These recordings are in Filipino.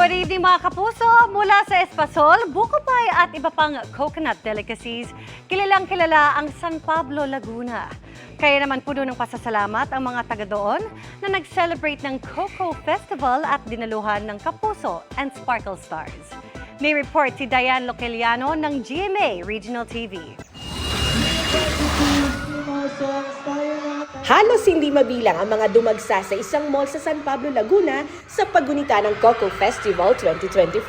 Good evening mga kapuso! Mula sa Espasol, buko pie at iba pang coconut delicacies, kilalang kilala ang San Pablo, Laguna. Kaya naman puno ng pasasalamat ang mga taga doon na nag-celebrate ng Coco Festival at dinaluhan ng Kapuso and Sparkle Stars. May report si Diane Loceliano ng GMA Regional TV. Halos hindi mabilang ang mga dumagsa sa isang mall sa San Pablo, Laguna sa paggunita ng Coco Festival 2025.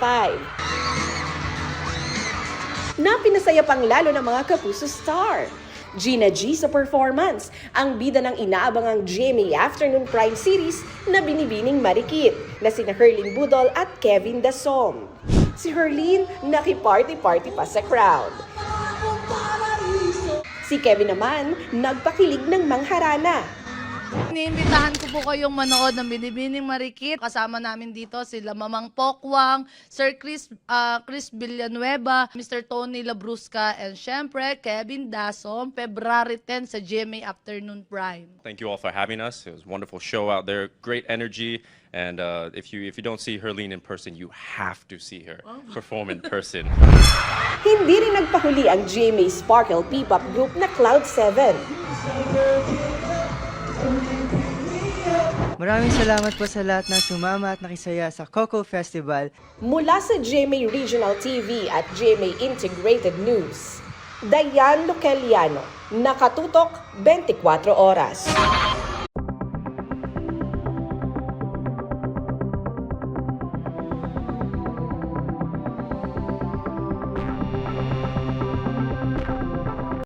Na pinasaya pang lalo ng mga Kapuso star. Gina G sa performance, ang bida ng inaabangang GMA Afternoon Prime Series na Binibining Marikit na sina Herlin Budol at Kevin Dasom. Si Herlin naki-party-party pa sa crowd. Si Kevin naman, nagpakilig ng mangharana. Iniimbitahan ko po kayong manood ng Binibining Marikit. Kasama namin dito sila Mamang Pokwang, Sir Chris Villanueva, Mr. Tony Labrusca, and syempre Kevin Dasom, February 10 sa GMA Afternoon Prime. Thank you all for having us. It was a wonderful show out there, great energy. And if you don't see Herlin in person, you have to see her perform in person. Hindi rin nagpahuli ang GMA Sparkle P-pop group na Cloud7. Maraming salamat po sa lahat ng sumama at nakisaya sa Coco Festival. Mula sa GMA Regional TV at GMA Integrated News, Diane Loceliano, nakatutok 24 oras.